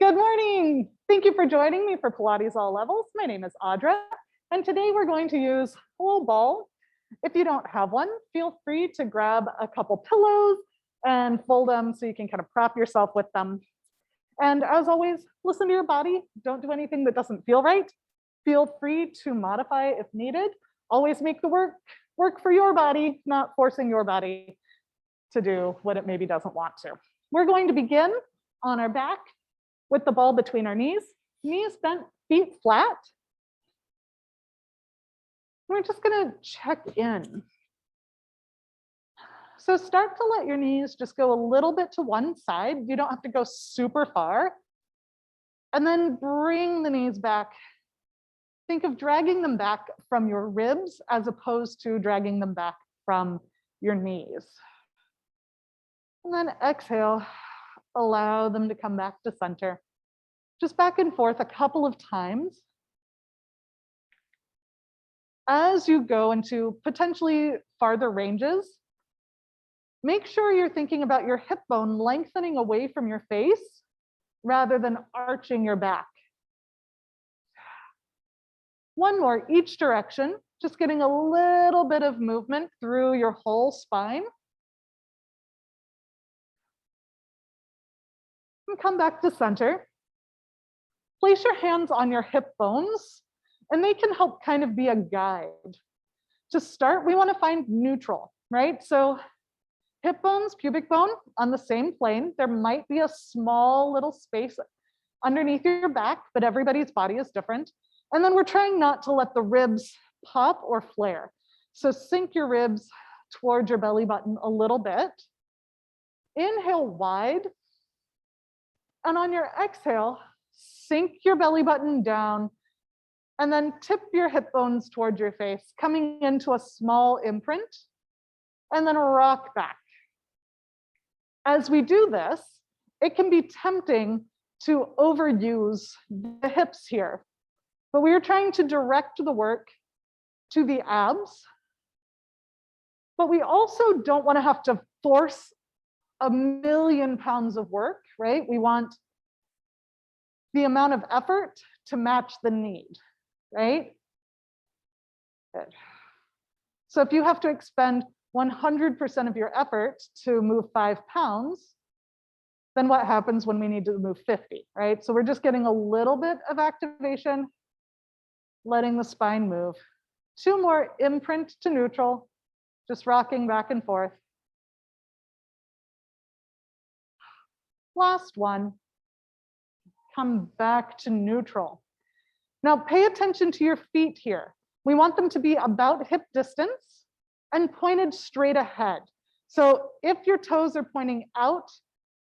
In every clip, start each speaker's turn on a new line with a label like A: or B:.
A: Good morning. Thank you for joining me for Pilates All Levels. My name is Audra, and today we're going to use whole ball. If you don't have one, feel free to grab a couple pillows and fold them so you can kind of prop yourself with them. And as always, listen to your body. Don't do anything that doesn't feel right. Feel free to modify if needed. Always make the work for your body, not forcing your body to do what it maybe doesn't want to. We're going to begin on our back with the ball between our knees bent, feet flat. We're just going to check in. So start to let your knees just go a little bit to one side. You don't have to go super far. And then bring the knees back. Think of dragging them back from your ribs as opposed to dragging them back from your knees. And then exhale, allow them to come back to center. Just back and forth a couple of times. As you go into potentially farther ranges, make sure you're thinking about your hip bone lengthening away from your face rather than arching your back. One more, each direction, just getting a little bit of movement through your whole spine. And come back to center. Place your hands on your hip bones, and they can help kind of be a guide. To start, we want to find neutral, right? So hip bones, pubic bone on the same plane. There might be a small little space underneath your back, but everybody's body is different. And then we're trying not to let the ribs pop or flare. So sink your ribs towards your belly button a little bit. Inhale wide. And on your exhale, sink your belly button down and then tip your hip bones towards your face, coming into a small imprint, and then rock back. As we do this, it can be tempting to overuse the hips here, but we are trying to direct the work to the abs, but we also don't want to have to force a million pounds of work, right? We want the amount of effort to match the need, right? Good. So if you have to expend 100% of your effort to move 5 pounds, then what happens when we need to move 50, right? So we're just getting a little bit of activation, letting the spine move. 2 more, imprint to neutral, just rocking back and forth. Last one. Come back to neutral. Now pay attention to your feet here. We want them to be about hip distance and pointed straight ahead. So if your toes are pointing out,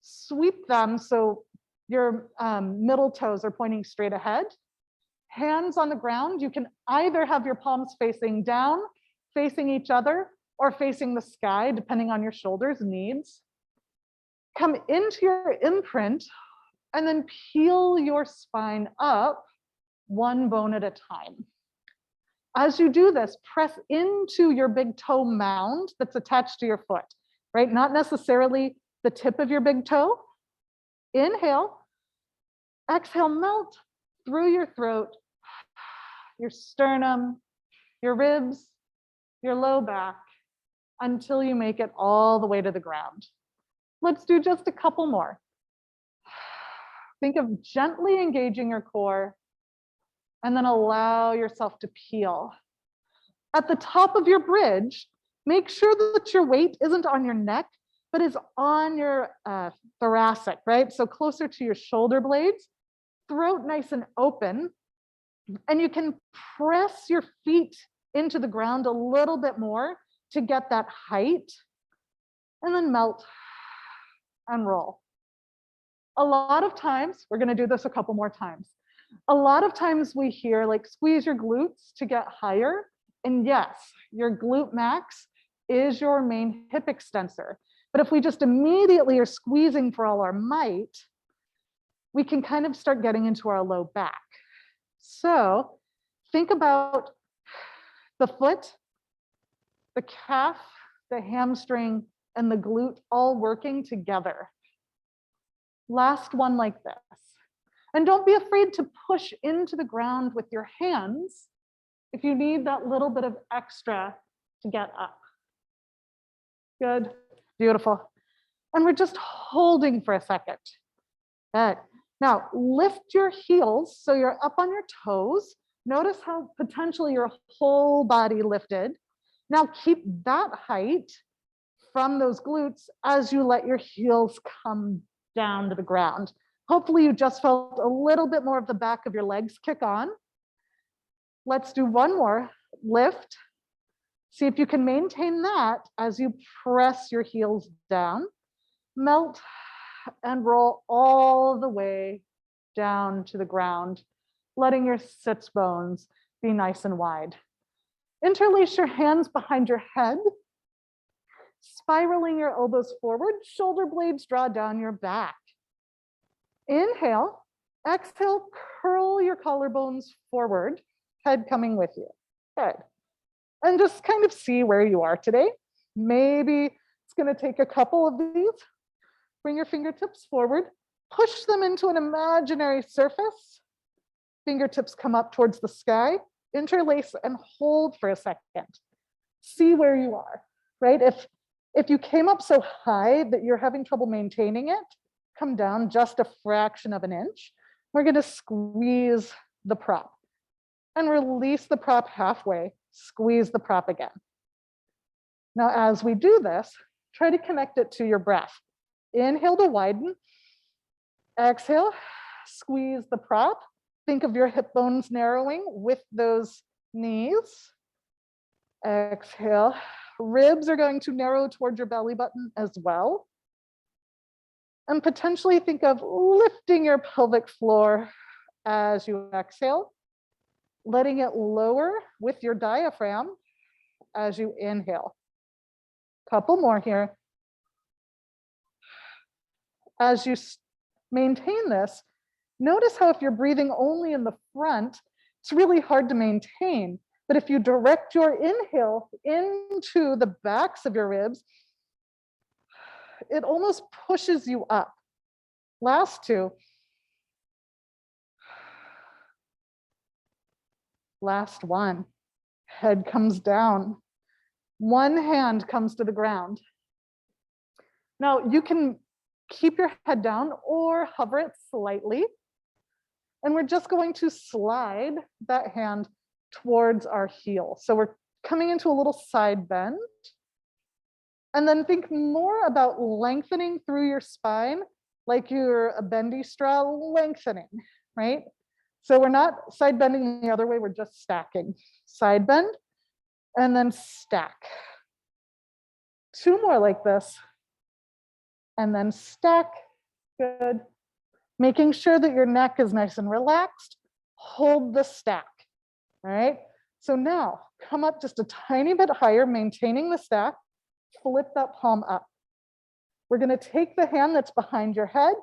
A: sweep them so your middle toes are pointing straight ahead. Hands on the ground, you can either have your palms facing down, facing each other, or facing the sky, depending on your shoulders needs. Come into your imprint, and then peel your spine up 1 bone at a time. As you do this, press into your big toe mound that's attached to your foot, right? Not necessarily the tip of your big toe. Inhale, exhale, melt through your throat, your sternum, your ribs, your low back, until you make it all the way to the ground. Let's do just a couple more. Think of gently engaging your core and then allow yourself to peel. At the top of your bridge, make sure that your weight isn't on your neck, but is on your thoracic, right? So closer to your shoulder blades, throat nice and open, and you can press your feet into the ground a little bit more to get that height, and then melt and roll. A lot of times, we're going to do this a couple more times. A lot of times we hear like squeeze your glutes to get higher. And yes, your glute max is your main hip extensor. But if we just immediately are squeezing for all our might, we can kind of start getting into our low back. So think about the foot, the calf, the hamstring, and the glute all working together. Last one like this. And don't be afraid to push into the ground with your hands if you need that little bit of extra to get up. Good, beautiful. And we're just holding for a second. Good. Now lift your heels so you're up on your toes. Notice how potentially your whole body lifted. Now keep that height from those glutes as you let your heels come down to the ground. Hopefully you just felt a little bit more of the back of your legs kick on. Let's do one more, lift. See if you can maintain that as you press your heels down. Melt and roll all the way down to the ground, letting your sits bones be nice and wide. Interlace your hands behind your head, spiraling your elbows forward, shoulder blades draw down your back. Inhale, exhale, curl your collarbones forward, head coming with you. Good. And just kind of see where you are today. Maybe it's going to take a couple of these. Bring your fingertips forward, push them into an imaginary surface. Fingertips come up towards the sky, interlace and hold for a second. See where you are, right? If you came up so high that you're having trouble maintaining it, come down just a fraction of an inch. We're going to squeeze the prop and release the prop halfway, squeeze the prop again. Now, as we do this, try to connect it to your breath. Inhale to widen, exhale, squeeze the prop. Think of your hip bones narrowing with those knees. Exhale, ribs are going to narrow toward your belly button as well. And potentially think of lifting your pelvic floor as you exhale, letting it lower with your diaphragm as you inhale. Couple more here. As you maintain this, notice how if you're breathing only in the front, it's really hard to maintain. But if you direct your inhale into the backs of your ribs, it almost pushes you up. Last two. Last one. Head comes down. One hand comes to the ground. Now you can keep your head down or hover it slightly. And we're just going to slide that hand towards our heel. So we're coming into a little side bend. And then think more about lengthening through your spine, like you're a bendy straw lengthening, right? So we're not side bending the other way, we're just stacking. Side bend, and then stack. Two more like this. And then stack, good. Making sure that your neck is nice and relaxed. Hold the stack, all right? So now come up just a tiny bit higher, maintaining the stack. Flip that palm up. We're gonna take the hand that's behind your head,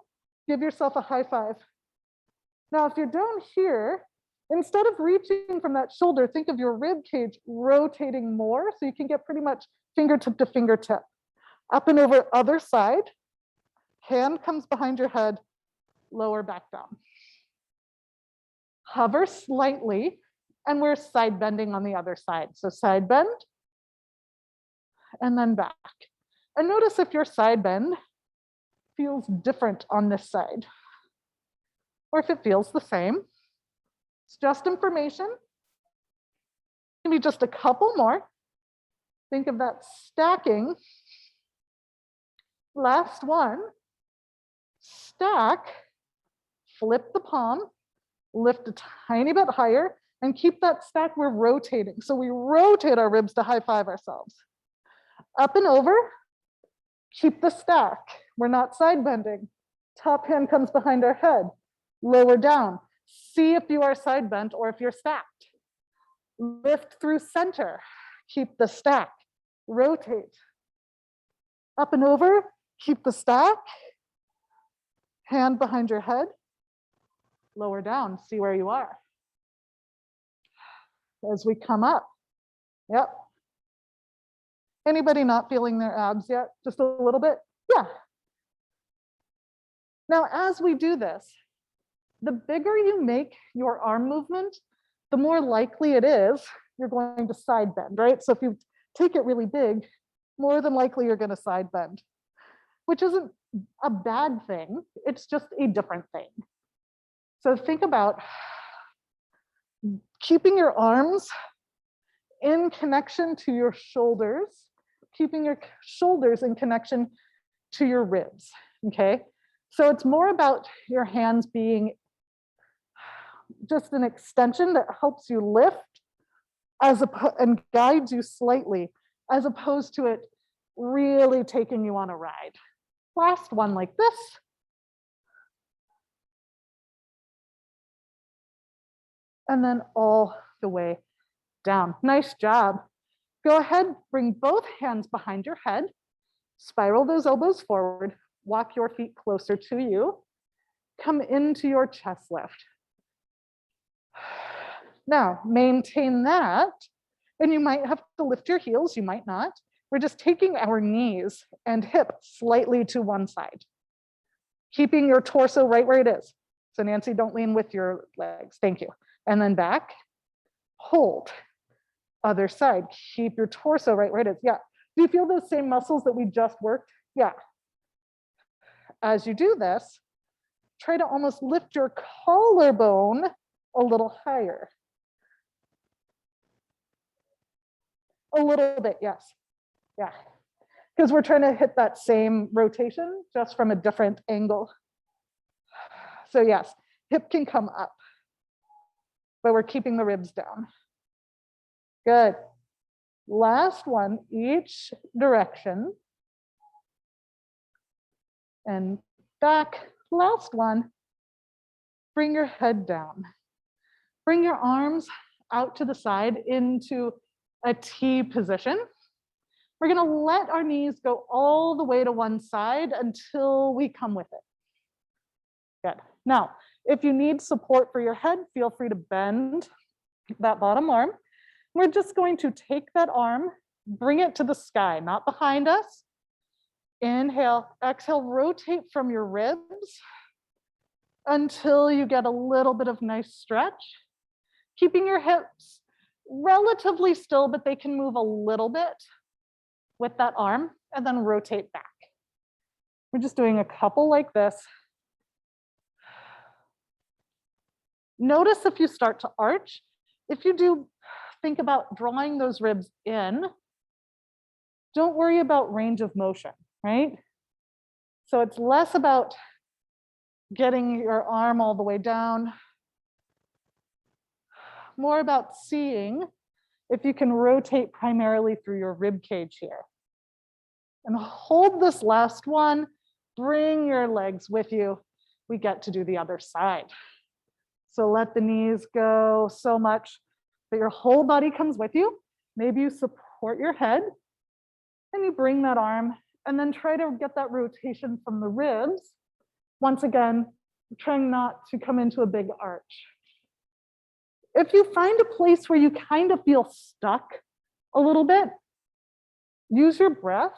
A: give yourself a high five. Now, if you're down here, instead of reaching from that shoulder, think of your rib cage rotating more so you can get pretty much fingertip to fingertip. Up and over other side, hand comes behind your head, lower back down. Hover slightly, and we're side bending on the other side. So side bend, and then back. And notice if your side bend feels different on this side, or if it feels the same. It's just information. Maybe just a couple more. Think of that stacking. Last one, stack, flip the palm, lift a tiny bit higher, and keep that stack, we're rotating. So we rotate our ribs to high five ourselves. Up and over, keep the stack. We're not side bending. Top hand comes behind our head, lower down. See if you are side bent or if you're stacked. Lift through center, keep the stack, rotate. Up and over, keep the stack. Hand behind your head, lower down, see where you are. As we come up, yep. Anybody not feeling their abs yet? Just a little bit? Yeah. Now, as we do this, The bigger you make your arm movement, the more likely it is you're going to side bend, right? So if you take it really big, more than likely you're going to side bend, which isn't a bad thing. It's just a different thing. So think about keeping your arms in connection to your shoulders, keeping your shoulders in connection to your ribs, okay? So it's more about your hands being just an extension that helps you lift and guides you slightly, as opposed to it really taking you on a ride. Last one like this. And then all the way down. Nice job. Go ahead, bring both hands behind your head, spiral those elbows forward, walk your feet closer to you, come into your chest lift. Now, maintain that, and you might have to lift your heels, you might not. We're just taking our knees and hips slightly to one side, keeping your torso right where it is. So Nancy, don't lean with your legs, thank you. And then back, hold. Other side, keep your torso right where it is. Yeah, do you feel those same muscles that we just worked? Yeah. As you do this, try to almost lift your collarbone a little higher. A little bit, yes. Yeah, because we're trying to hit that same rotation just from a different angle. So yes, hip can come up, but we're keeping the ribs down. Good. Last one, each direction. And back, last one. Bring your head down. Bring your arms out to the side into a T position. We're gonna let our knees go all the way to one side until we come with it. Good. Now, if you need support for your head, feel free to bend that bottom arm. We're just going to take that arm, bring it to the sky, not behind us. Inhale, exhale, rotate from your ribs until you get a little bit of nice stretch. Keeping your hips relatively still, but they can move a little bit with that arm, and then rotate back. We're just doing a couple like this. Notice if you start to arch. If you do, think about drawing those ribs in. Don't worry about range of motion, right? So it's less about getting your arm all the way down, more about seeing if you can rotate primarily through your rib cage here. And hold this last one, bring your legs with you. We get to do the other side. So let the knees go so much that your whole body comes with you. Maybe you support your head and you bring that arm and then try to get that rotation from the ribs. Once again, trying not to come into a big arch. If you find a place where you kind of feel stuck a little bit, use your breath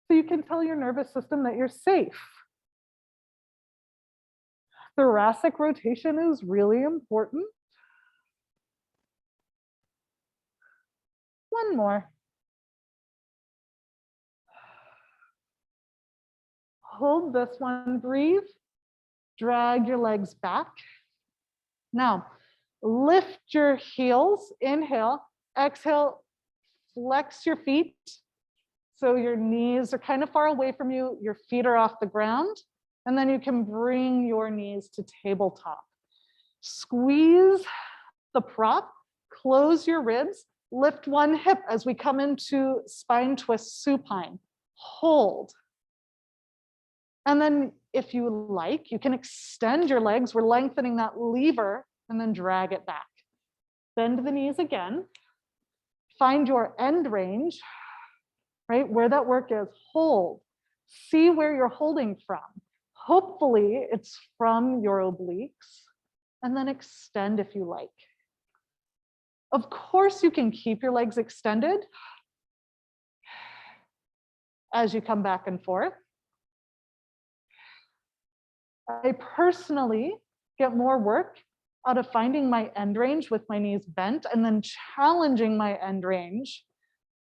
A: so you can tell your nervous system that you're safe. Thoracic rotation is really important. One more. Hold this one, breathe. Drag your legs back. Now, lift your heels, inhale, exhale, flex your feet. So your knees are kind of far away from you, your feet are off the ground, and then you can bring your knees to tabletop. Squeeze the prop, close your ribs, lift one hip as we come into spine twist supine. Hold. And then if you like, you can extend your legs. We're lengthening that lever and then drag it back. Bend the knees again. Find your end range, right? Where that work is, hold. See where you're holding from. Hopefully it's from your obliques, and then extend if you like. Of course, you can keep your legs extended as you come back and forth. I personally get more work out of finding my end range with my knees bent and then challenging my end range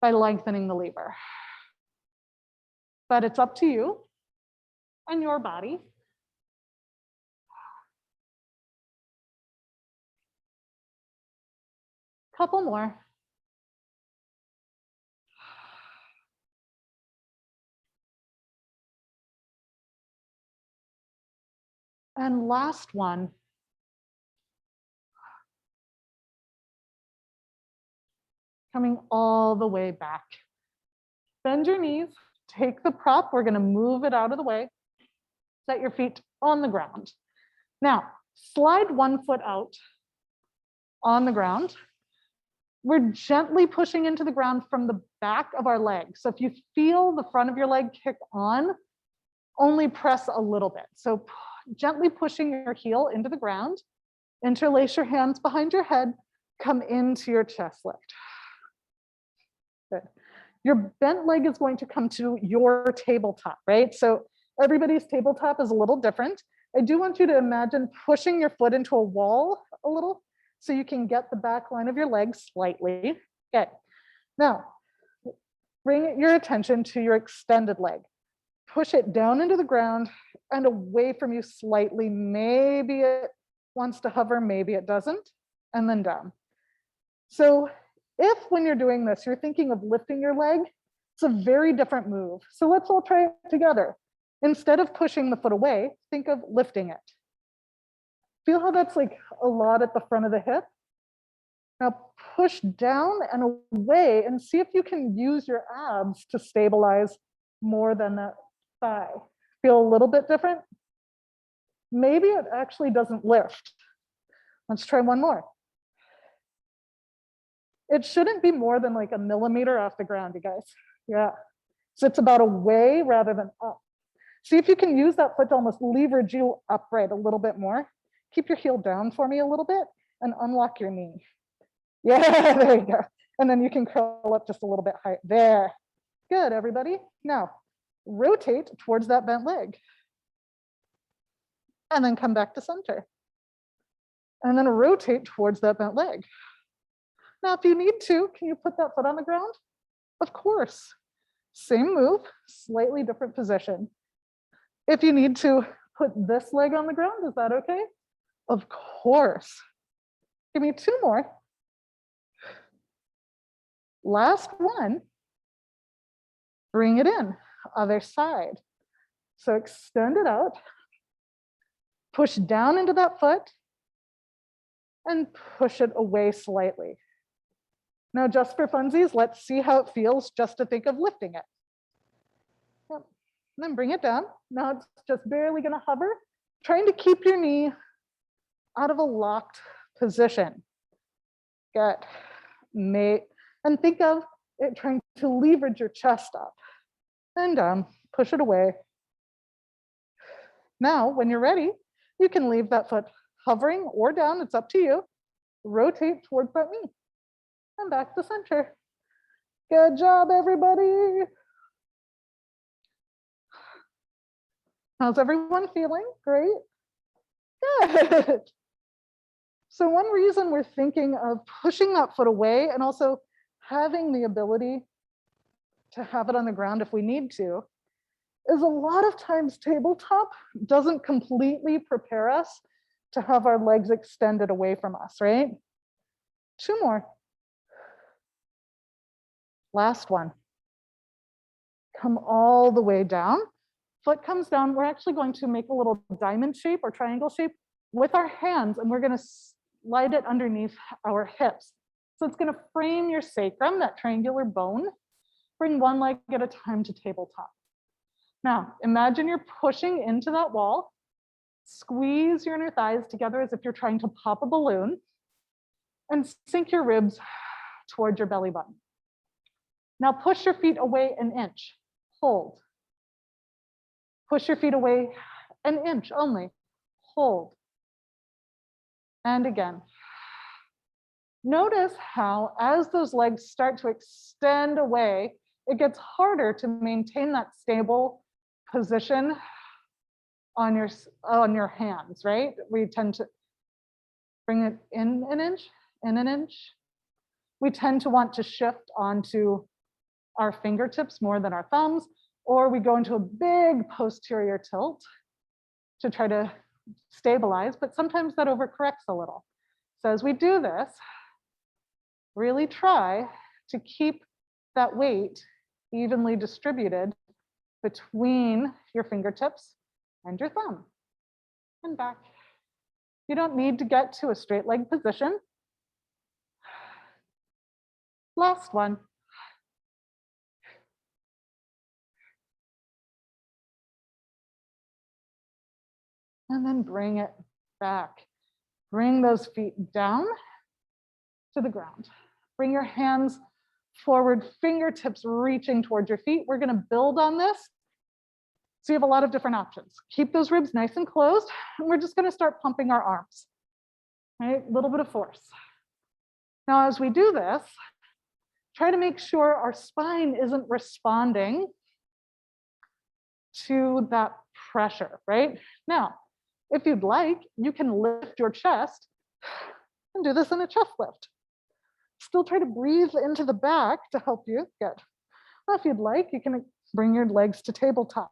A: by lengthening the lever. But it's up to you and your body. Couple more. And last one. Coming all the way back. Bend your knees, take the prop. We're gonna move it out of the way. Set your feet on the ground. Now, slide one foot out on the ground. We're gently pushing into the ground from the back of our leg. So if you feel the front of your leg kick on, only press a little bit. So gently pushing your heel into the ground, interlace your hands behind your head, come into your chest lift. Good. Your bent leg is going to come to your tabletop, right? So everybody's tabletop is a little different. I do want you to imagine pushing your foot into a wall a little so you can get the back line of your leg slightly. Okay. Now, bring your attention to your extended leg. Push it down into the ground and away from you slightly. Maybe it wants to hover, maybe it doesn't, and then down. So if when you're doing this, you're thinking of lifting your leg, it's a very different move. So let's all try it together. Instead of pushing the foot away, think of lifting it. Feel how that's like a lot at the front of the hip? Now push down and away and see if you can use your abs to stabilize more than that thigh. Feel a little bit different? Maybe it actually doesn't lift. Let's try one more. It shouldn't be more than like a millimeter off the ground, you guys. Yeah. So it's about away rather than up. See if you can use that foot to almost leverage you upright a little bit more. Keep your heel down for me a little bit and unlock your knee. Yeah, there you go. And then you can curl up just a little bit higher. There. Good, everybody. Now, rotate towards that bent leg. And then come back to center. And then rotate towards that bent leg. Now, if you need to, can you put that foot on the ground? Of course. Same move, slightly different position. If you need to put this leg on the ground, is that okay? Of course. Give me two more. Last one. Bring it in, other side. So extend it out. Push down into that foot and push it away slightly. Now, just for funsies, let's see how it feels just to think of lifting it. Yep. And then bring it down. Now it's just barely gonna hover, trying to keep your knee out of a locked position. Good. And think of it trying to leverage your chest up and down, push it away. Now, when you're ready, you can leave that foot hovering or down, it's up to you. Rotate towards that knee and back to center. Good job, everybody. How's everyone feeling? Great. Good. So one reason we're thinking of pushing that foot away and also having the ability to have it on the ground if we need to is a lot of times tabletop doesn't completely prepare us to have our legs extended away from us, right? Two more. Last one. Come all the way down. Foot comes down. We're actually going to make a little diamond shape or triangle shape with our hands, and we're going to slide it underneath our hips. So it's going to frame your sacrum, that triangular bone. Bring one leg at a time to tabletop. Now, imagine you're pushing into that wall. Squeeze your inner thighs together as if you're trying to pop a balloon, and sink your ribs towards your belly button. Now push your feet away an inch. Hold. Push your feet away an inch only. Hold. And again. Notice how, as those legs start to extend away, it gets harder to maintain that stable position on your hands, right? We tend to bring it in an inch, in an inch. We tend to want to shift onto our fingertips more than our thumbs, or we go into a big posterior tilt to try to stabilize, but sometimes that overcorrects a little. So as we do this, really try to keep that weight evenly distributed between your fingertips and your thumb and back. You don't need to get to a straight leg position. Last one. And then bring it back. Bring those feet down to the ground. Bring your hands forward, fingertips reaching towards your feet. We're gonna build on this. So you have a lot of different options. Keep those ribs nice and closed. And we're just gonna start pumping our arms, right? A little bit of force. Now, as we do this, try to make sure our spine isn't responding to that pressure, right? Now, if you'd like, you can lift your chest and do this in a chest lift. Still try to breathe into the back to help you. Good. Well, if you'd like, you can bring your legs to tabletop.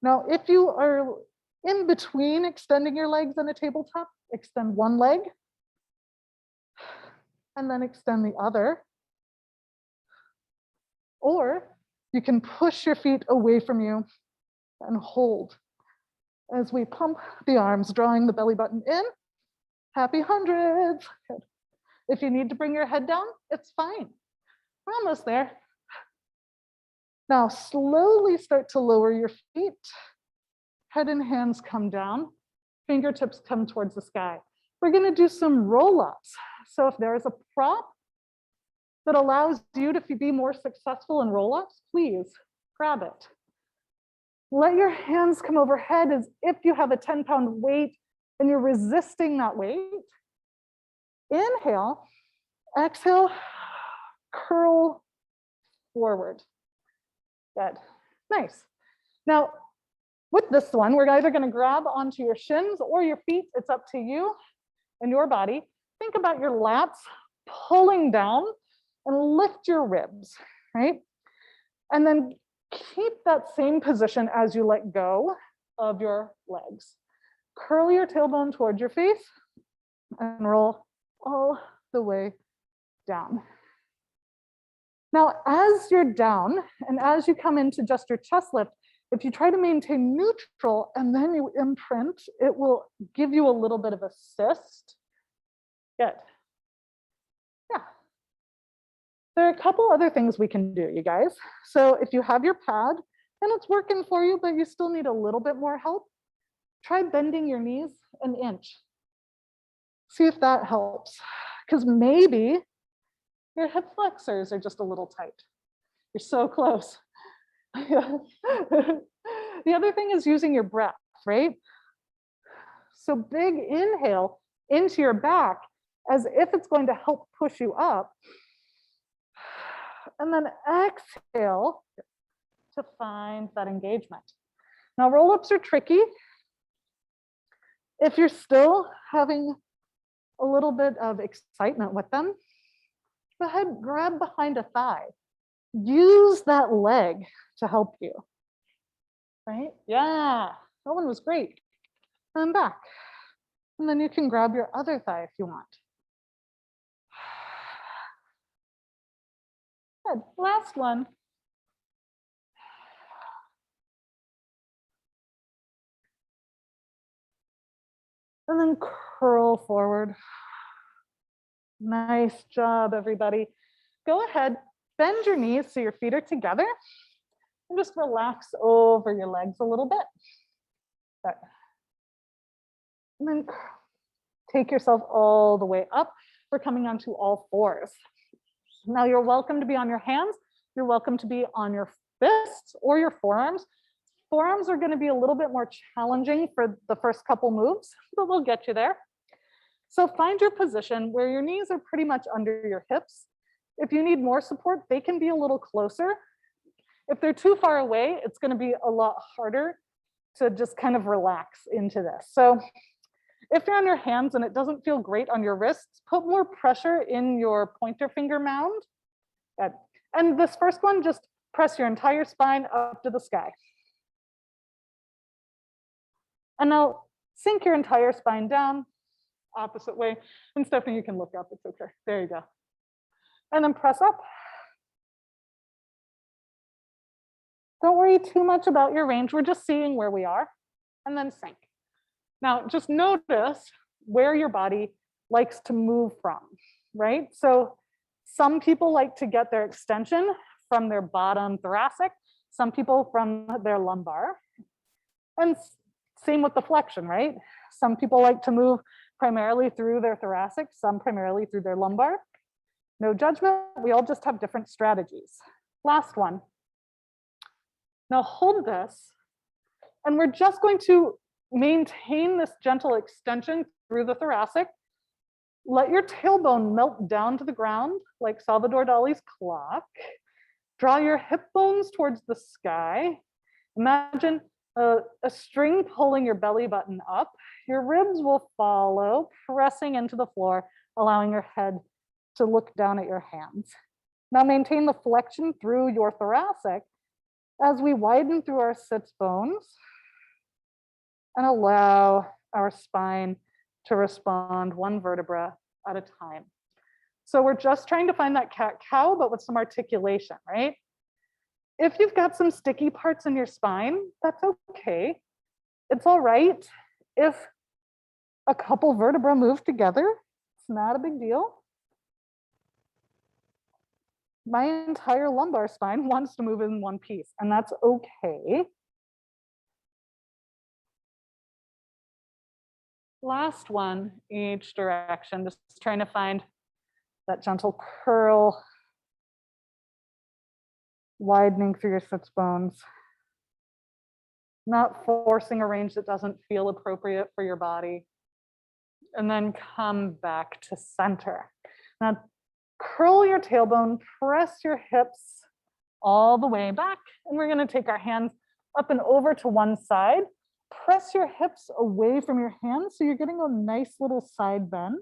A: Now, if you are in between extending your legs in a tabletop, extend one leg and then extend the other. Or you can push your feet away from you and hold as we pump the arms, drawing the belly button in. Happy hundreds. Good. If you need to bring your head down, it's fine. We're almost there. Now slowly start to lower your feet. Head and hands come down. Fingertips come towards the sky. We're gonna do some roll-ups. So if there's a prop that allows you to be more successful in roll-ups, please grab it. Let your hands come overhead as if you have a 10-pound weight and you're resisting that weight. Inhale, exhale, curl forward. Good, nice. Now, with this one, we're either gonna grab onto your shins or your feet. It's up to you and your body. Think about your lats pulling down and lift your ribs, right? And then keep that same position as you let go of your legs. Curl your tailbone towards your face and roll all the way down. Now, as you're down and as you come into just your chest lift, if you try to maintain neutral and then you imprint, it will give you a little bit of assist. Good. Yeah. There are a couple other things we can do, you guys. So if you have your pad and it's working for you, but you still need a little bit more help, try bending your knees an inch. See if that helps. Because maybe your hip flexors are just a little tight. You're so close. The other thing is using your breath, right? So big inhale into your back as if it's going to help push you up. And then exhale to find that engagement. Now, roll-ups are tricky. If you're still having a little bit of excitement with them, go ahead, grab behind a thigh. Use that leg to help you, right? Yeah, that one was great. And back. And then you can grab your other thigh if you want. Good, last one. And then curl forward. Nice job, everybody. Go ahead, bend your knees so your feet are together and just relax over your legs a little bit. Good. And then take yourself all the way up. We're coming onto all fours. Now you're welcome to be on your hands. You're welcome to be on your fists or your forearms. Forearms are going to be a little bit more challenging for the first couple moves, but we'll get you there. So find your position where your knees are pretty much under your hips. If you need more support, they can be a little closer. If they're too far away, it's going to be a lot harder to just kind of relax into this. So if you're on your hands and it doesn't feel great on your wrists, put more pressure in your pointer finger mound. Good. And this first one, just press your entire spine up to the sky. And now sink your entire spine down, opposite way. And Stephanie, you can look up, it's okay. There you go. And then press up. Don't worry too much about your range. We're just seeing where we are. And then sink. Now, just notice where your body likes to move from, right? So some people like to get their extension from their bottom thoracic, some people from their lumbar. And same with the flexion, right? Some people like to move primarily through their thoracic, some primarily through their lumbar. No judgment, we all just have different strategies. Last one. Now hold this, and we're just going to maintain this gentle extension through the thoracic. Let your tailbone melt down to the ground like Salvador Dali's clock. Draw your hip bones towards the sky. Imagine a string pulling your belly button up. Your ribs will follow, pressing into the floor, allowing your head to look down at your hands. Now maintain the flexion through your thoracic as we widen through our sits bones and allow our spine to respond one vertebra at a time. So we're just trying to find that cat-cow, but with some articulation, right? If you've got some sticky parts in your spine, that's okay. It's all right if a couple vertebrae move together. It's not a big deal. My entire lumbar spine wants to move in one piece, and that's okay. Last one, each direction, just trying to find that gentle curl, widening through your sits bones, not forcing a range that doesn't feel appropriate for your body, and then come back to center. Now, curl your tailbone, press your hips all the way back, and we're going to take our hands up and over to one side. Press your hips away from your hands so you're getting a nice little side bend.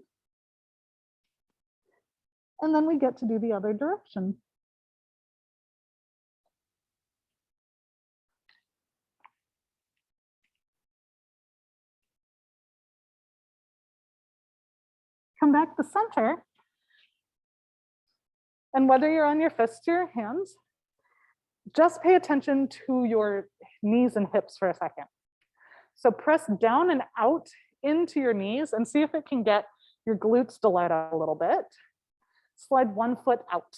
A: And then we get to do the other direction. Come back to center. And whether you're on your fists or your hands, just pay attention to your knees and hips for a second. So press down and out into your knees and see if it can get your glutes to light out a little bit. Slide one foot out.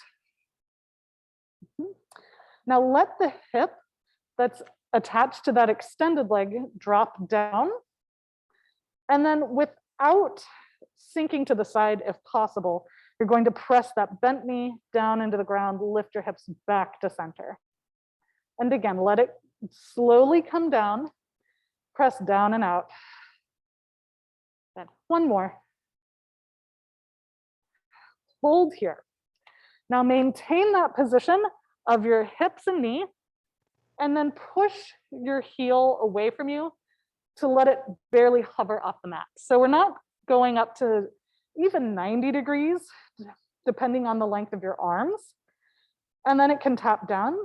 A: Now let the hip that's attached to that extended leg drop down. And then without sinking to the side, if possible, you're going to press that bent knee down into the ground, lift your hips back to center. And again, let it slowly come down, press down and out. Then one more. Hold here. Now maintain that position of your hips and knee, and then push your heel away from you to let it barely hover off the mat. So we're not going up to even 90 degrees, depending on the length of your arms. And then it can tap down,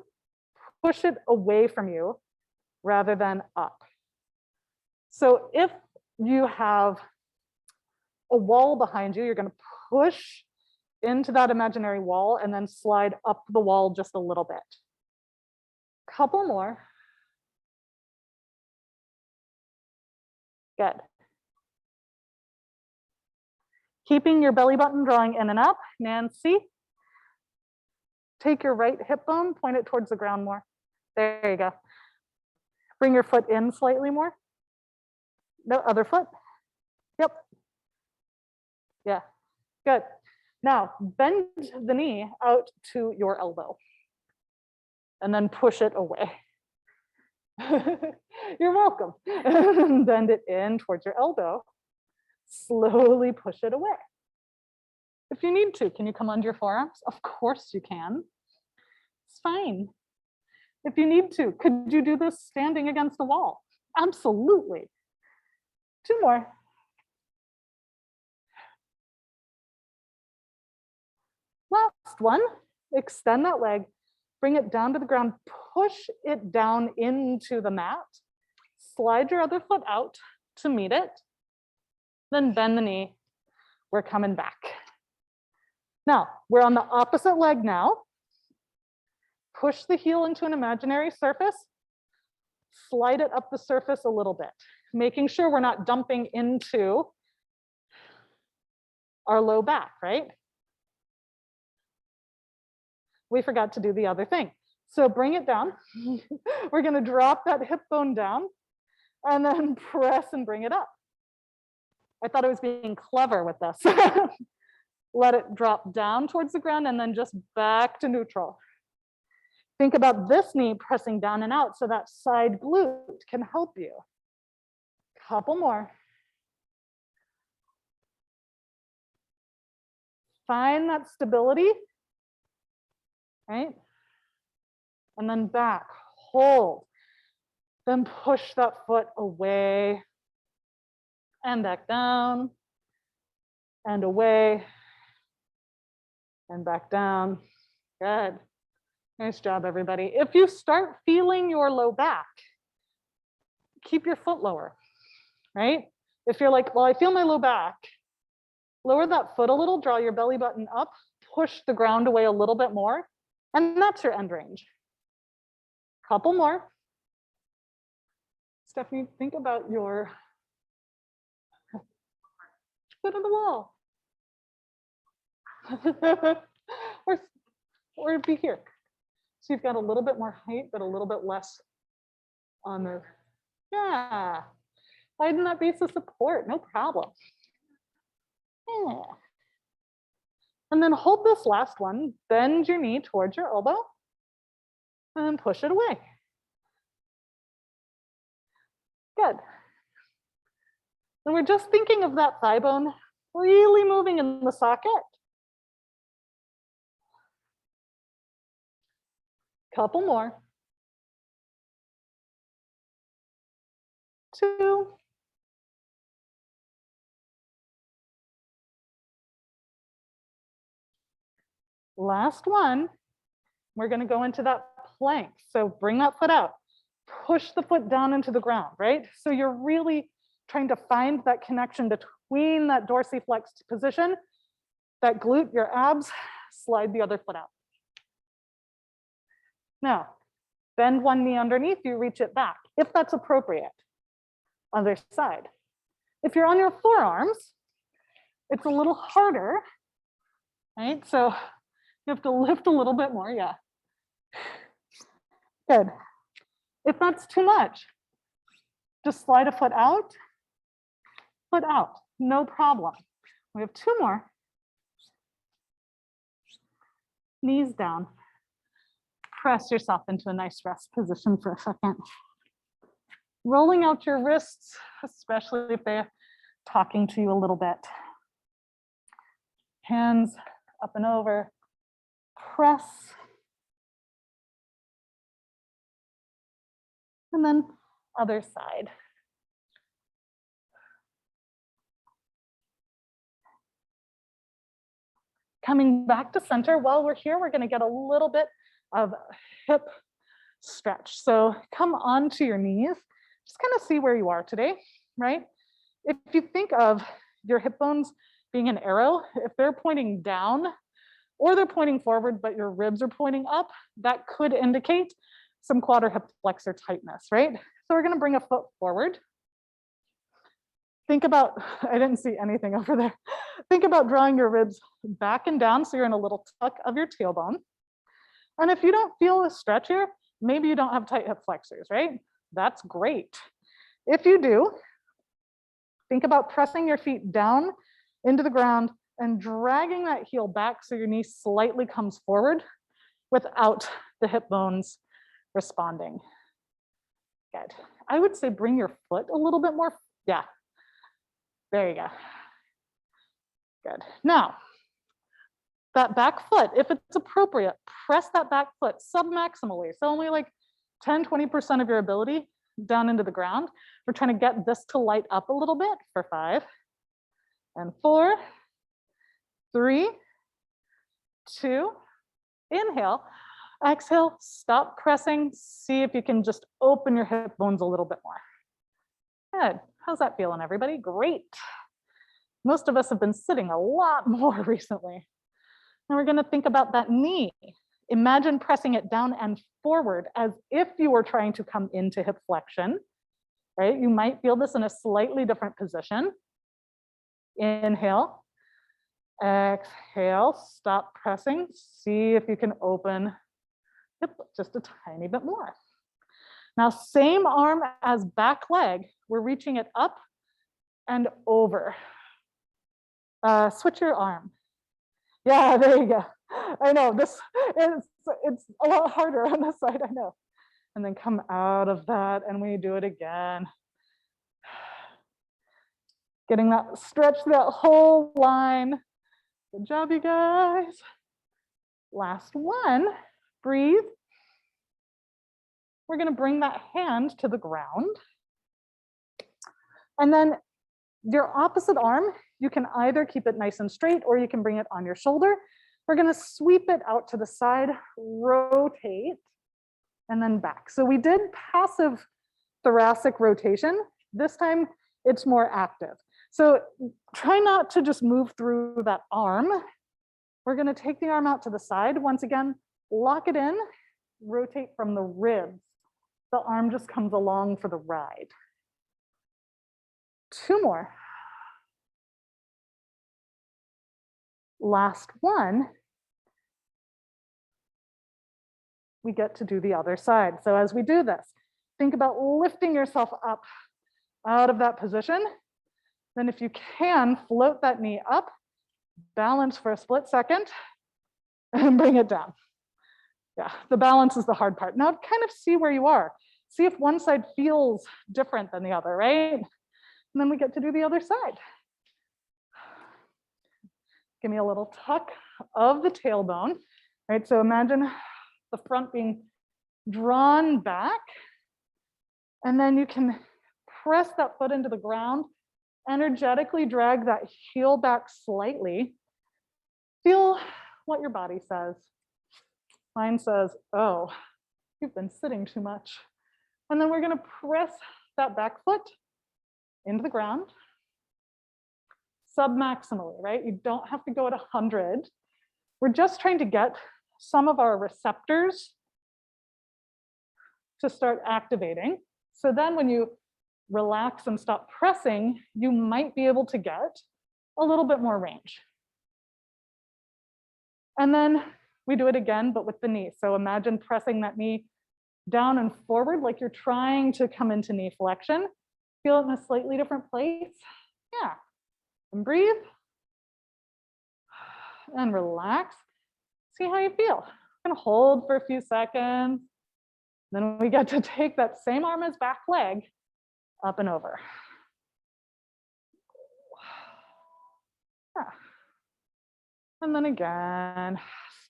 A: push it away from you rather than up. So if you have a wall behind you, you're going to push into that imaginary wall and then slide up the wall just a little bit. Couple more. Good. Keeping your belly button drawing in and up. Nancy, take your right hip bone, point it towards the ground more. There you go. Bring your foot in slightly more. No, other foot. Yep. Yeah, good. Now bend the knee out to your elbow and then push it away. You're welcome. Bend it in towards your elbow. Slowly push it away. If you need to, can you come under your forearms? Of course you can. It's fine. If you need to, could you do this standing against the wall? Absolutely. 2 more. Last one, extend that leg, bring it down to the ground, push it down into the mat, slide your other foot out to meet it, then bend the knee, we're coming back. Now, we're on the opposite leg now. Push the heel into an imaginary surface, slide it up the surface a little bit, making sure we're not dumping into our low back, right? We forgot to do the other thing. So bring it down. We're gonna drop that hip bone down and then press and bring it up. I thought I was being clever with this. Let it drop down towards the ground and then just back to neutral. Think about this knee pressing down and out so that side glute can help you. Couple more. Find that stability, right? And then back, hold. Then push that foot away and back down and away and back down. Good. Nice job, everybody. If you start feeling your low back, keep your foot lower, right? If you're like, well, I feel my low back, lower that foot a little, draw your belly button up, push the ground away a little bit more, and that's your end range. Couple more. Stephanie, think about your foot on the wall. or be here. So you've got a little bit more height, but a little bit less on the, yeah. Widen that base of support, no problem. Yeah. And then hold this last one, bend your knee towards your elbow, and then push it away. Good. And we're just thinking of that thigh bone really moving in the socket. Couple more. 2. Last one. We're going to go into that plank. So bring that foot out. Push the foot down into the ground, right? So you're really trying to find that connection between that dorsiflexed position, that glute, your abs, slide the other foot out. Now, bend one knee underneath you, reach it back, if that's appropriate. Other side. If you're on your forearms, it's a little harder, right? So you have to lift a little bit more, yeah. Good. If that's too much, just slide a foot out, no problem. We have 2 more. Knees down. Press yourself into a nice rest position for a second. Rolling out your wrists, especially if they're talking to you a little bit. Hands up and over. Press. And then other side. Coming back to center, while we're here, we're going to get a little bit of hip stretch. So come onto your knees, just kind of see where you are today, right? If you think of your hip bones being an arrow, if they're pointing down or they're pointing forward, but your ribs are pointing up, that could indicate some quad or hip flexor tightness, right? So we're going to bring a foot forward. Think about, I didn't see anything over there. Think about drawing your ribs back and down so you're in a little tuck of your tailbone. And if you don't feel a stretch here, maybe you don't have tight hip flexors, right? That's great. If you do, think about pressing your feet down into the ground and dragging that heel back so your knee slightly comes forward without the hip bones responding. Good. I would say bring your foot a little bit more. Yeah. There you go. Good. Now, that back foot, if it's appropriate, press that back foot submaximally. So only like 10, 20% of your ability, down into the ground. We're trying to get this to light up a little bit for 5 and 4, 3, 2, inhale, exhale, stop pressing. See if you can just open your hip bones a little bit more. Good. How's that feeling, everybody? Great. Most of us have been sitting a lot more recently. And we're going to think about that knee. Imagine pressing it down and forward as if you were trying to come into hip flexion, right? You might feel this in a slightly different position. Inhale, exhale, stop pressing. See if you can open hip just a tiny bit more. Now, same arm as back leg. We're reaching it up and over. Switch your arm. Yeah, there you go. I know this it's a lot harder on this side, I know. And then come out of that and we do it again. Getting that stretch, that whole line. Good job, you guys. Last one, breathe. We're gonna bring that hand to the ground. And then your opposite arm, you can either keep it nice and straight or you can bring it on your shoulder. We're gonna sweep it out to the side, rotate, and then back. So we did passive thoracic rotation. This time it's more active. So try not to just move through that arm. We're gonna take the arm out to the side. Once again, lock it in, rotate from the ribs. The arm just comes along for the ride. 2 more. Last one. We get to do the other side. So as we do this, think about lifting yourself up out of that position. Then if you can, float that knee up, balance for a split second, and bring it down. Yeah, the balance is the hard part. Now kind of see where you are. See if one side feels different than the other, right? And then we get to do the other side. Give me a little tuck of the tailbone, right? So imagine the front being drawn back, and then you can press that foot into the ground, energetically drag that heel back slightly. Feel what your body says. Mine says, oh, you've been sitting too much. And then we're gonna press that back foot into the ground, submaximally, right? You don't have to go at 100. We're just trying to get some of our receptors to start activating. So then when you relax and stop pressing, you might be able to get a little bit more range. And then we do it again, but with the knee. So imagine pressing that knee down and forward like you're trying to come into knee flexion. Feel it in a slightly different place. Yeah. And breathe. And relax. See how you feel. I'm gonna hold for a few seconds. Then we get to take that same arm as back leg up and over. Yeah. And then again,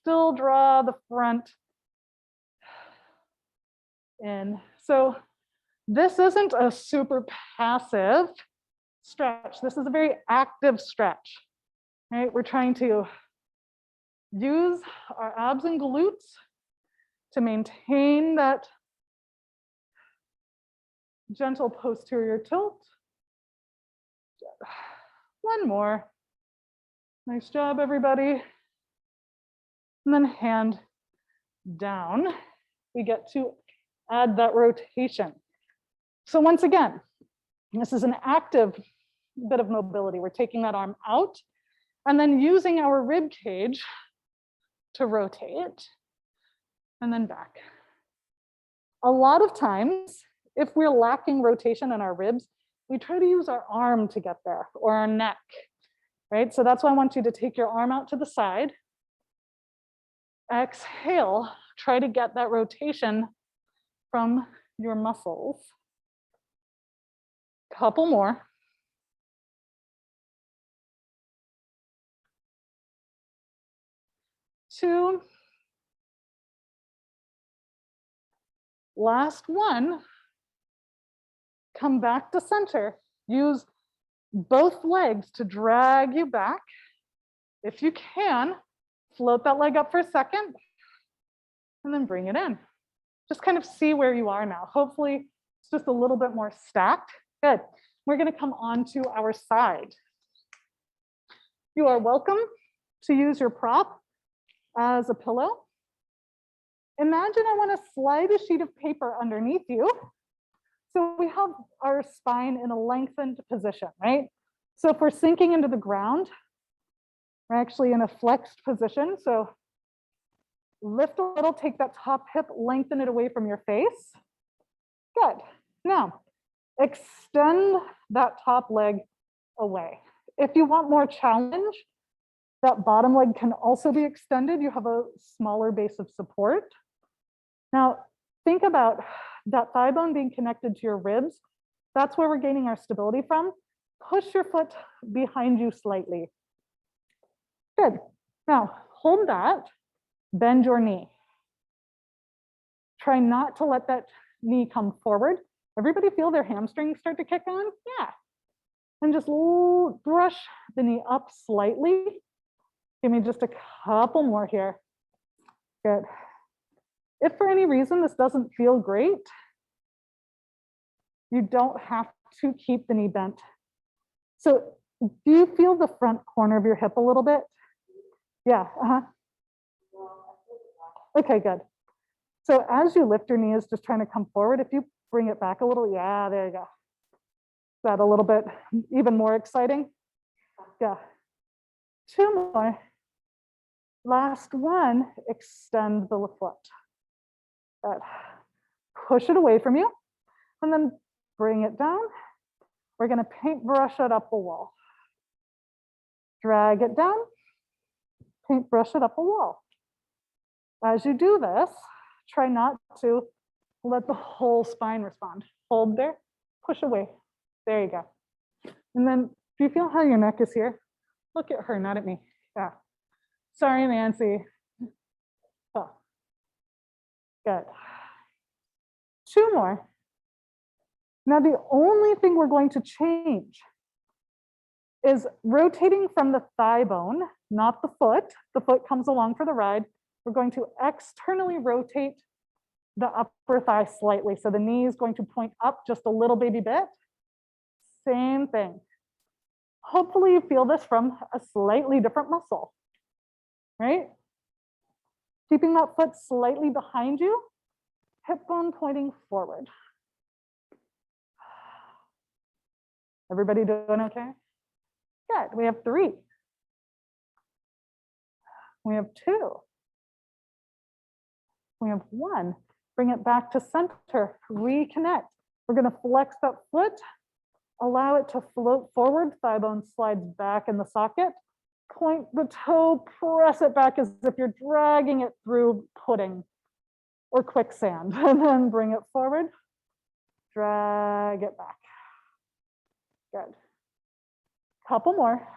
A: still draw the front in. So this isn't a super passive stretch. This is a very active stretch, right? We're trying to use our abs and glutes to maintain that gentle posterior tilt. One more. Nice job, everybody. And then hand down. We get to add that rotation. So once again, this is an active bit of mobility. We're taking that arm out and then using our rib cage to rotate and then back. A lot of times, if we're lacking rotation in our ribs, we try to use our arm to get there or our neck, right? So that's why I want you to take your arm out to the side. Exhale, try to get that rotation from your muscles. Couple more. Two. Last one. come back to center. Use both legs to drag you back. If you can, float that leg up for a second and then bring it in. Just kind of see where you are now. Hopefully it's just a little bit more stacked. Good. We're going to come onto our side. You are welcome to use your prop as a pillow. Imagine I want to slide a sheet of paper underneath you. So we have our spine in a lengthened position, right? So if we're sinking into the ground, we're actually in a flexed position. So lift a little, take that top hip, lengthen it away from your face. Good. Now, extend that top leg away. If you want more challenge, that bottom leg can also be extended. You have a smaller base of support. Now, think about that thigh bone being connected to your ribs. That's where we're gaining our stability from. Push your foot behind you slightly. Good. Now, hold that, bend your knee. Try not to let that knee come forward. Everybody feel their hamstrings start to kick on? Yeah. And just brush the knee up slightly. Give me just a couple more here. Good. If for any reason this doesn't feel great, you don't have to keep the knee bent. So do you feel the front corner of your hip a little bit? Yeah, Okay, good. So as you lift your knee is just trying to come forward, if you bring it back a little, yeah, there you go. Is that a little bit even more exciting? Yeah. 2 more. Last one, extend the foot. Good. Push it away from you and then bring it down. We're going to paintbrush it up the wall. Drag it down, paintbrush it up a wall. As you do this, try not to let the whole spine respond. Hold there, push away. There you go. And then do you feel how your neck is here? Look at her, not at me. Yeah. Sorry, Nancy. Oh. Good. 2 more. Now, the only thing we're going to change is rotating from the thigh bone, not the foot. The foot comes along for the ride. We're going to externally rotate the upper thigh slightly. So the knee is going to point up just a little baby bit. Same thing. Hopefully you feel this from a slightly different muscle, right? Keeping that foot slightly behind you, hip bone pointing forward. Everybody doing okay? Good. We have 3. We have 2. We have 1. Bring it back to center. Reconnect. We're going to flex that foot. Allow it to float forward. Thigh bone slides back in the socket. Point the toe, press it back as if you're dragging it through pudding or quicksand. And then bring it forward. Drag it back. Good. Couple more.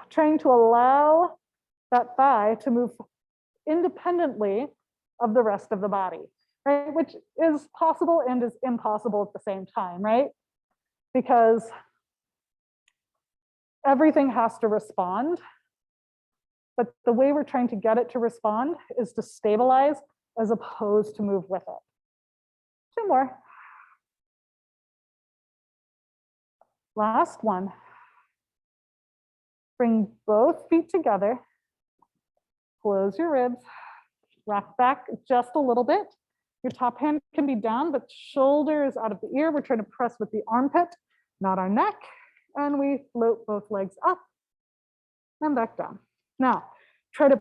A: Trying to allow that thigh to move independently of the rest of the body, right? Which is possible and is impossible at the same time, right? Because everything has to respond, but the way we're trying to get it to respond is to stabilize as opposed to move with it. 2 more. Last one. Bring both feet together. Close your ribs. Rock back just a little bit. Your top hand can be down, but shoulder is out of the ear. We're trying to press with the armpit, not our neck. And we float both legs up and back down. Now, try to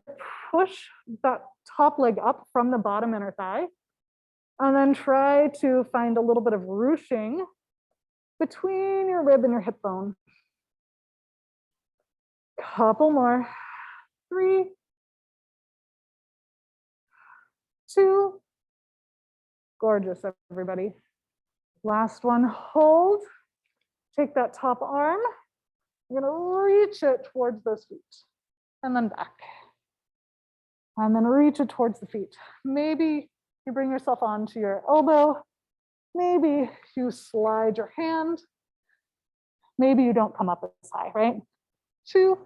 A: push that top leg up from the bottom inner thigh. And then try to find a little bit of ruching between your rib and your hip bone. Couple more. 3, 2. Gorgeous, everybody. Last one, hold. Take that top arm. You're gonna reach it towards those feet and then back. And then reach it towards the feet. Maybe you bring yourself onto your elbow Maybe you slide your hand. Maybe you don't come up as high, right? 2.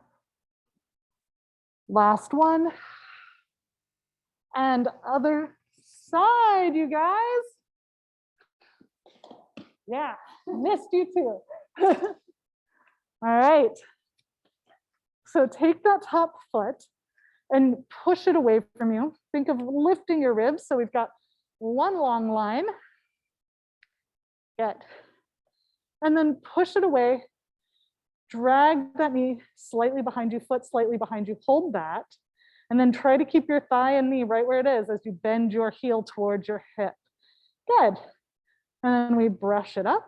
A: Last one. And other side, you guys. Yeah, missed you too. All right. So take that top foot and push it away from you. Think of lifting your ribs. So we've got one long line. Good. And then push it away. Drag that knee slightly behind you, foot slightly behind you. Hold that. And then try to keep your thigh and knee right where it is as you bend your heel towards your hip. Good. And then we brush it up.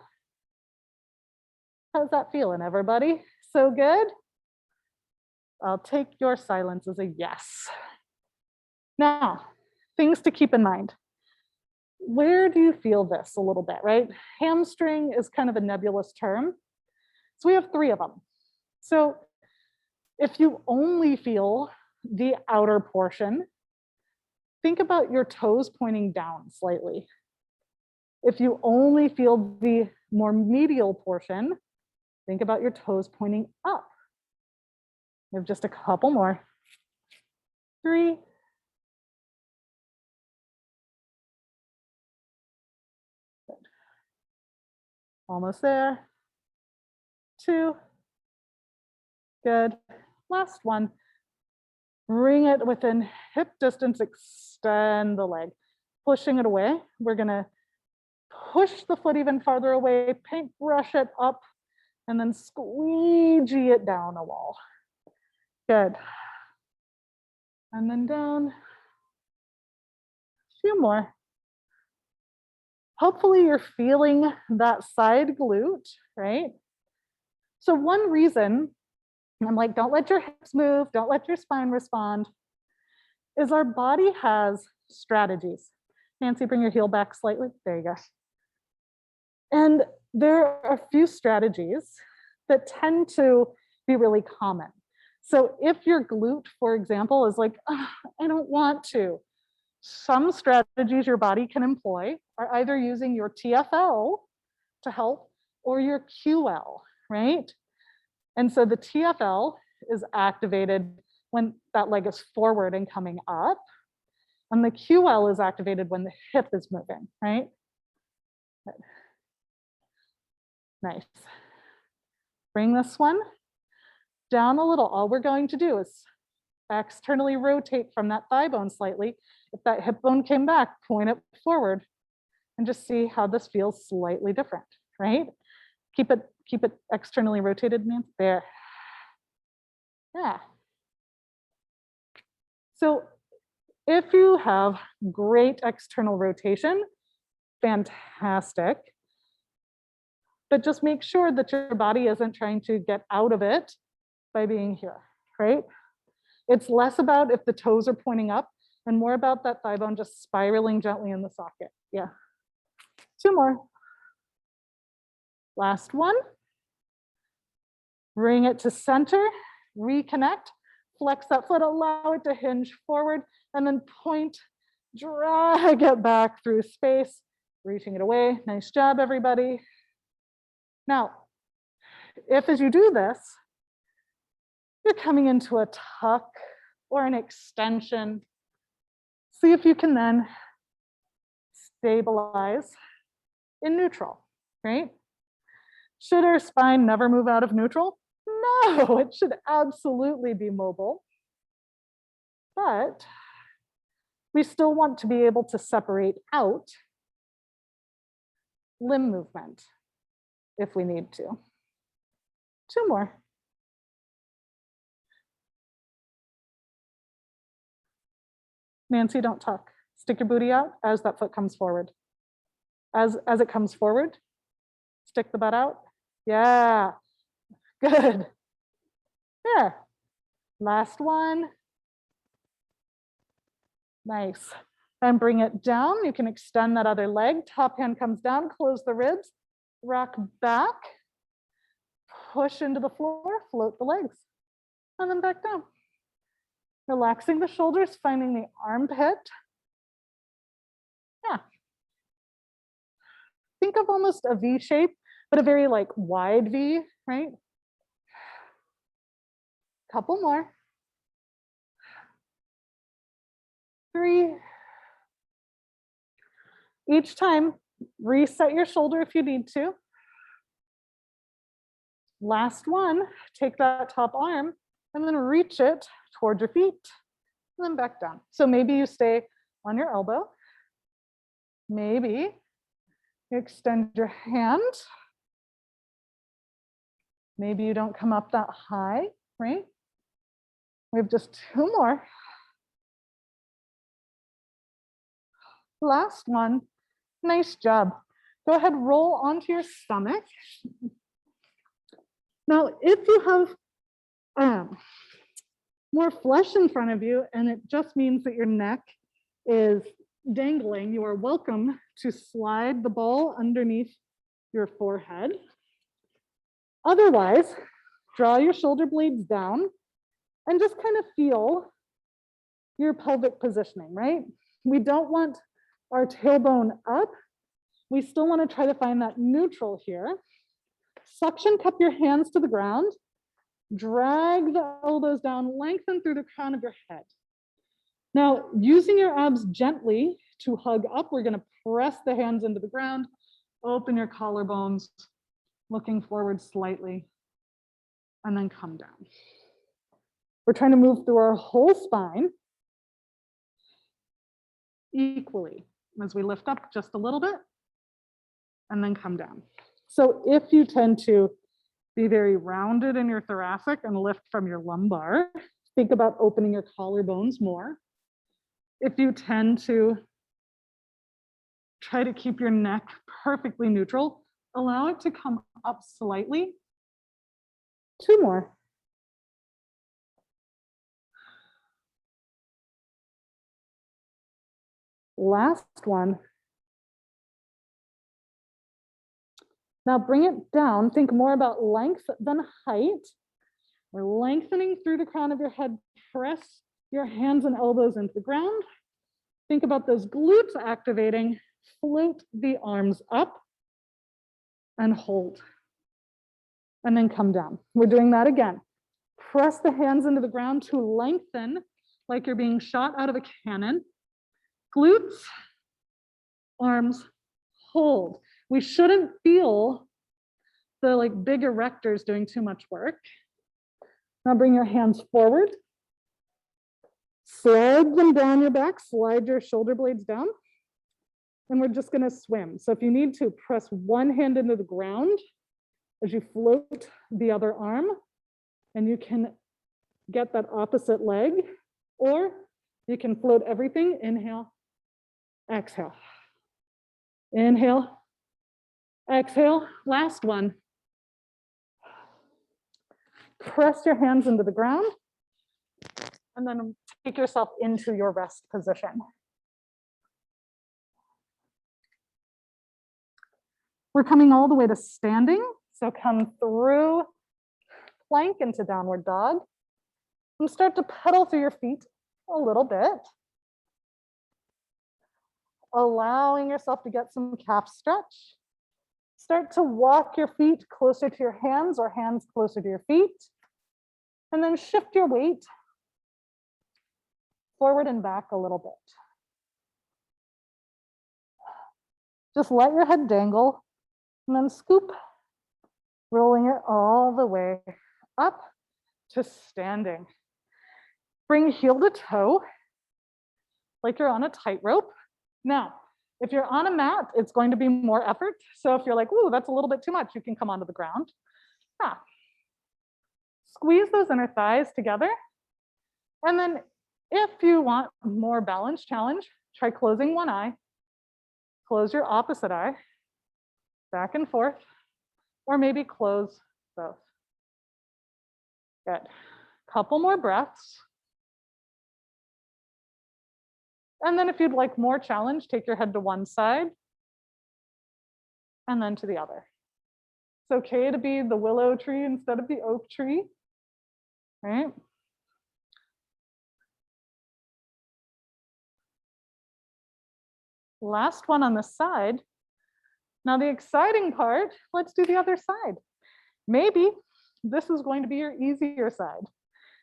A: How's that feeling, everybody? So good? I'll take your silence as a yes. Now, things to keep in mind. Where do you feel this a little bit, right? Hamstring is kind of a nebulous term. So we have 3 of them. So if you only feel the outer portion, think about your toes pointing down slightly. If you only feel the more medial portion, think about your toes pointing up. We have just a couple more. 3. Good. Almost there. 2. Good. Last one. Bring it within hip distance, extend the leg. Pushing it away. We're gonna push the foot even farther away, paintbrush it up, and then squeegee it down a wall. Good. And then down. A few more. Hopefully you're feeling that side glute, right? So one reason, I'm like, don't let your hips move, don't let your spine respond, is our body has strategies. Nancy, bring your heel back slightly. There you go. And there are a few strategies that tend to be really common. So if your glute, for example, is like, oh, I don't want to, some strategies your body can employ are either using your TFL to help or your QL, right? And so the TFL is activated when that leg is forward and coming up, and the QL is activated when the hip is moving, right? Good. Nice. Bring this one down a little. All we're going to do is externally rotate from that thigh bone slightly. If that hip bone came back, point it forward and just see how this feels slightly different, right? Keep it externally rotated, Nancy. There. Yeah. So if you have great external rotation, fantastic. But just make sure that your body isn't trying to get out of it by being here, right? It's less about if the toes are pointing up and more about that thigh bone just spiraling gently in the socket. Yeah. 2 more. Last one. Bring it to center, reconnect, flex that foot, allow it to hinge forward, and then point, drag it back through space, reaching it away. Nice job, everybody. Now, if as you do this, you're coming into a tuck or an extension, see if you can then stabilize in neutral, right? Should our spine never move out of neutral? No, it should absolutely be mobile. But we still want to be able to separate out limb movement if we need to. 2 more. Nancy, don't tuck. Stick your booty out as that foot comes forward. As it comes forward, stick the butt out. Yeah, good. There. Last one. Nice. And bring it down. You can extend that other leg. Top hand comes down, close the ribs, rock back, push into the floor, float the legs, and then back down. Relaxing the shoulders, finding the armpit. Yeah. think of almost a V shape, but a very like wide V, right? Couple more. 3. Each time, reset your shoulder if you need to. Last one, take that top arm and then reach it towards your feet and then back down. So maybe you stay on your elbow. Maybe you extend your hand. Maybe you don't come up that high, right? We have just 2 more. Last one. Nice job. Go ahead, roll onto your stomach. Now, if you have more flesh in front of you and it just means that your neck is dangling, you are welcome to slide the ball underneath your forehead. Otherwise, draw your shoulder blades down and just kind of feel your pelvic positioning, right? We don't want our tailbone up. We still want to try to find that neutral here. Suction cup your hands to the ground. Drag the elbows down, lengthen through the crown of your head. Now, using your abs gently to hug up, we're going to press the hands into the ground, open your collarbones, looking forward slightly, and then come down. We're trying to move through our whole spine equally as we lift up just a little bit and then come down. So if you tend to be very rounded in your thoracic and lift from your lumbar, think about opening your collarbones more. If you tend to try to keep your neck perfectly neutral, allow it to come up slightly. 2 more. Last one. Now bring it down. Think more about length than height. We're lengthening through the crown of your head. Press your hands and elbows into the ground. Think about those glutes activating. Float the arms up and hold. And then come down. We're doing that again. Press the hands into the ground to lengthen like you're being shot out of a cannon. Glutes, arms, hold. We shouldn't feel the like big erectors doing too much work. Now bring your hands forward. Slide them down your back, slide your shoulder blades down. And we're just gonna swim. So if you need to, press one hand into the ground as you float the other arm, and you can get that opposite leg, or you can float everything. Inhale, exhale. Inhale, exhale. Last one. Press your hands into the ground and then take yourself into your rest position. We're coming all the way to standing. So come through plank into downward dog and start to pedal through your feet a little bit. Allowing yourself to get some calf stretch. Start to walk your feet closer to your hands or hands closer to your feet. And then shift your weight forward and back a little bit. Just let your head dangle and then scoop, rolling it all the way up to standing. Bring heel to toe like you're on a tightrope. Now, if you're on a mat, it's going to be more effort. So if you're like, ooh, that's a little bit too much, you can come onto the ground. Squeeze those inner thighs together. And then if you want more balance challenge, try closing one eye, close your opposite eye, back and forth, or maybe close both. Good. Couple more breaths. And then if you'd like more challenge, take your head to one side and then to the other. It's okay to be the willow tree instead of the oak tree, right? Last one on the side. Now the exciting part, let's do the other side. Maybe this is going to be your easier side.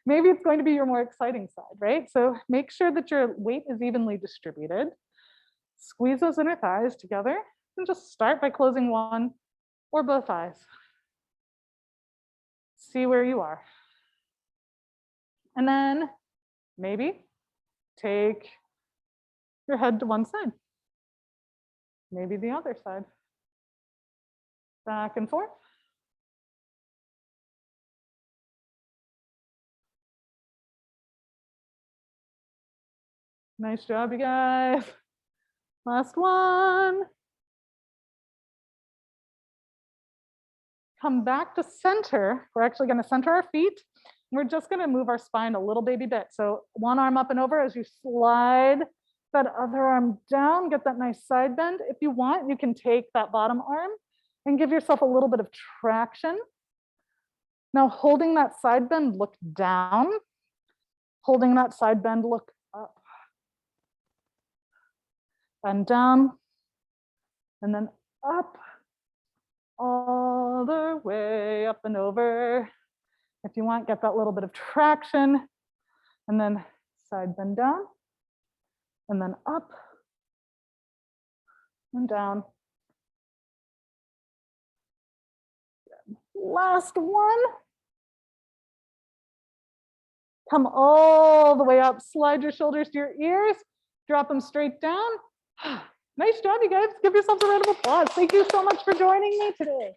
A: Maybe it's going to be your more exciting side, right? So make sure that your weight is evenly distributed. Squeeze those inner thighs together and just start by closing one or both eyes. See where you are. And then maybe take your head to one side. Maybe the other side. Back and forth. Nice job, you guys. Last one. Come back to center. We're actually going to center our feet. We're just going to move our spine a little baby bit. So one arm up and over as you slide that other arm down, get that nice side bend. If you want, you can take that bottom arm and give yourself a little bit of traction. Now holding that side bend, look down. Holding that side bend, look up. And down, and then up, all the way up and over. If you want, get that little bit of traction, and then side bend down, and then up, and down. Last one. Come all the way up, slide your shoulders to your ears, drop them straight down. Nice job, you guys. Give yourselves a round of applause. Thank you so much for joining me today.